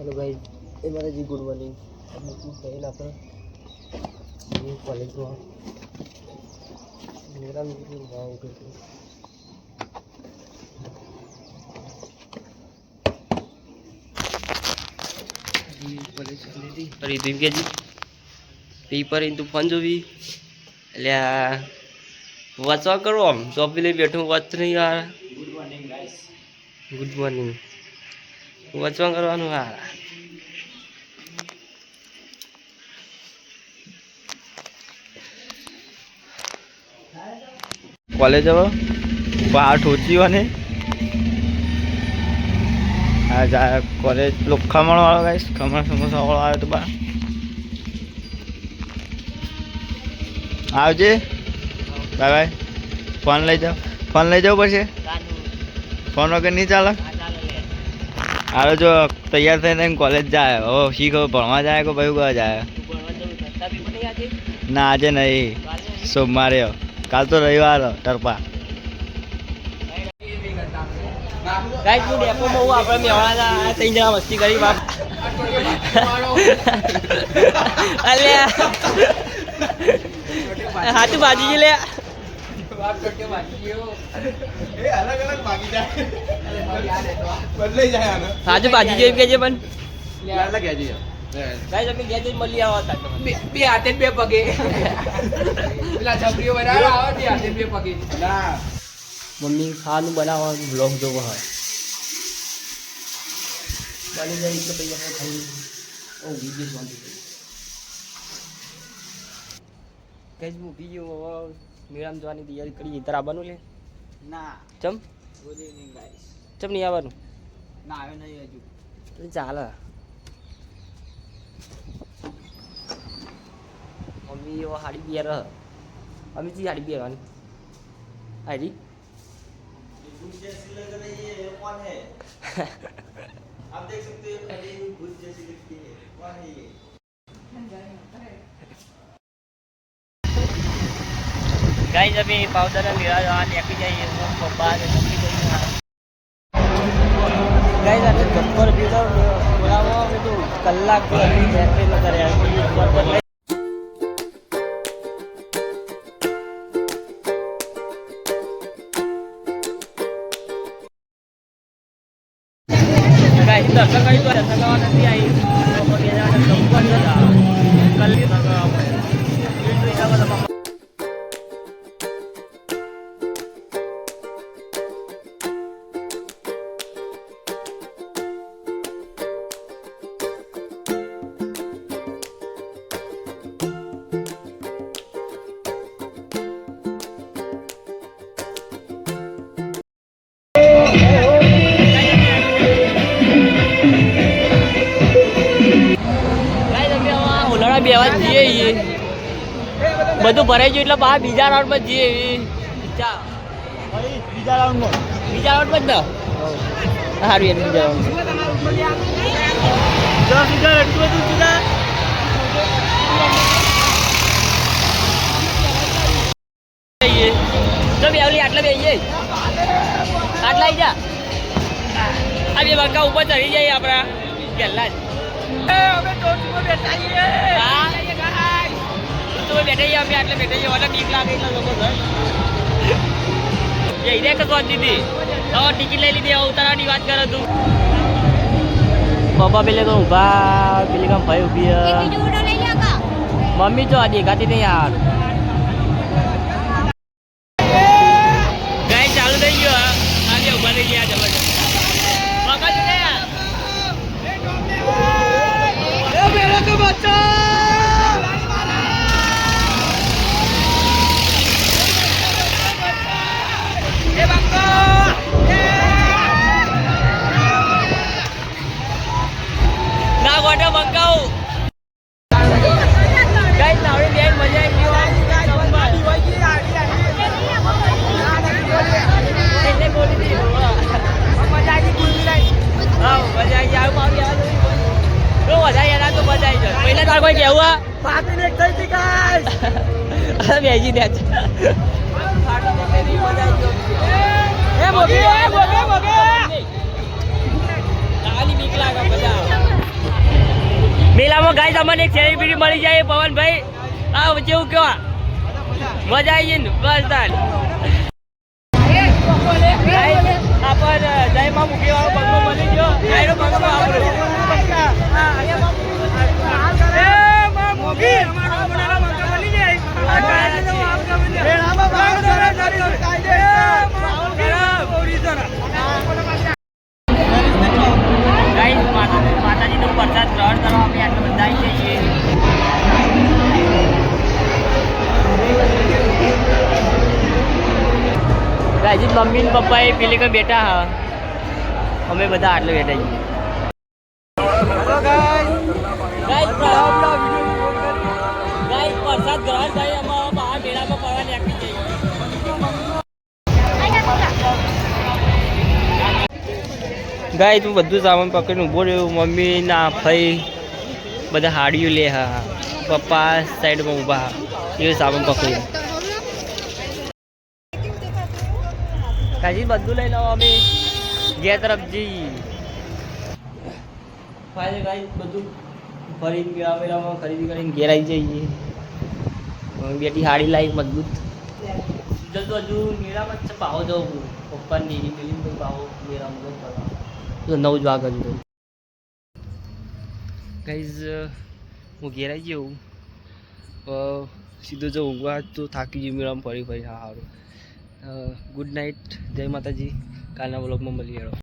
hello guys ये मेरा जी good morning अब बुकिंग करें अपन ये कॉलेज में मेरा मीटिंग गाँव के जी कॉलेज चली थी और ये दिन के जी पेपर इन तूफान जो भी ले वाचवा करो हम जॉब भी ले बैठूं वाच नहीं यार good morning guys good morning वाचवा करवानुं आ कॉलेज अब पाठ होची वाने आ जा कॉलेज लोग खमण वाला गाइस खमण समोसा वाला आयो तो बा आवजे बाय बाय फोन लई जाओ पछे फोन वगैरह नहीं चाले आरो जो तैयार थईने कॉलेज जाए ओ शी खबर भणवा जाए को भाई गया जाए ना आज नहीं सोमवार काल तो रविवार टरपा गाइस मु डेपो में हूं आपणे मेवाड़ा जा तीन जणा मस्ती करी बाप अले हाथू बाजी जी ले बाप छोटे बाजी हो ए अलग अलग भागी जाए बदले जाए ना हाथू बाजी जे के जे पण अलग है जी गाइस अभी गया जे मली आवता बे हाथे बे पगे પેલા છબરીઓ બનાવવા આવે તે હાથે બે પગે ના મમ્મી ખાવાનું બનાવવાનું બ્લોગ જોવો હોય બની જાય એટલે પછી આપણે ખાઈ ઓ વિડિયો જોવાનું ગાઈસ હું વિડિયો મેરામ જોવાની તૈયારી કરી તારા આવવાનું લે ના ચમ ગુડ ઇવનિંગ ગાઈસ ચમ નહીં આવવાનું ના આવે નહીં હજુ ચાલે मम्मी वो हाड़ी बियर मम्मी जी हाड़ी बियर वाली हाड़ी भूत जैसी लग रही है कौन है आप देख सकते हो अरे भूत जैसी दिखती है कौन है ये गाइस अभी पाउडर मेरा जवान लेके जाइए वो पप्पा ने मम्मी को गाइस आज गब्बर बियर बोलावा में तो कलाक को अभी बैटरी लगा रहा है दर्शन कहीं तो दर्शन का नहीं आई तो ये जाना गब्बर जा कल ही लगा हुआ है ये तो इधर वाला बेवा जीए ये બધું ભરાઈ ગયું એટલે બહાર બીજા રાઉન્ડ માં જઈએ બીજા રાઉન્ડ માં જ ને સારું યાર બીજા રાઉન્ડ તો બેવલી આટલા બેહીએ આટલા આવી જા આ બે બંકા ઉપર ચડી જાય આપણા પહેલા જ અમે ટોચ પર બેઠા છીએ હા તો બેઠા છીએ અમે આટલે બેઠા છીએ ઓલા બીક લાગે એટલે લોકો ઘર એ ઈરે કસવા દીધી તો ટિકિટ લઈ લીધી ઉતારવાની વાત કરે તું પપ્પા પેલે તો ઊભા પેલી કામ ભાઈ ઊભી મમ્મી તો દેખાતી નહીં યાર ગાય ચાલુ થઈ ગયો આજે ઊભા થઈ ગયા જબરજસ્ત પકડ લે मेरा तो बच्चा ये बंको ना गोटा बंकाओ गाइस नावड़ी बेन मजा आई क्यों એટલે બોલી દી મજા આવી કુલ મિલાઈ હા મજા આવી આવ મારી આ તો વધારે યાર તો મજા આવી જાય પહેલા તાર કોઈ કેવું આ પાટી ને થઈ ગઈ ગાઈસ અરે બેજી દે પાટી ને તેરી મજા આવી એ બોગે બોગે બોગે આલી બીક લાગે મજા ગાઈસ અમને એક સેલિબ્રિટી મળી જાય પવનભાઈ આ જેવું કેવા મજા આવી ગઈ ને બસ તાર આપણ જયમાં મૂકી વાળો બંગલો મળી ગયો આયરો બંગલો આપણો માતાજી નો પ્રસાદ ગ્રહણ કરવા અમે આટલા બધા આવી જઈએ ગાઈસ મમ્મી ને પપ્પા એ પેલી કઈ બેઠા હા અમે બધા આટલે બેઠા છીએ હેલો ગાઈસ પ્રસાદ ગ્રહણ કરી અમે બહાર મેળામાં ફરવા નીકળી જઈએ ગાઈસ તું બધું સામાન પકડીને ઊભો રહ્યો મમ્મી ના ભાઈ બધા હાડીઓ લે હા પપ્પા સાઈડમાં ઊભા એ સામાન પકડી કાજી બધું લઈને આવો અમે ઘેર તરફ જઈએ ફાઇનલ ગાઈસ બધું ફરીને મેળામાં ખરીદી કરીને ઘેર આવી જઈએ બેટી હાડી લાવી મજબૂત જલ્દી હજુ મેળામાં જ પાવો જવું પપ્પા નીરી મેળીને પછી પાવો મેળામાં ફરવા 9 જ વાગે હજુ ગાઈઝ હું ઘેર આવી ગયો સીધો જો ઊંઘવા તો થાકી ગયું મેળામાં ફરી હા સારું ગુડ નાઇટ જય માતાજી કાલના વ્લોગમાં મળીએ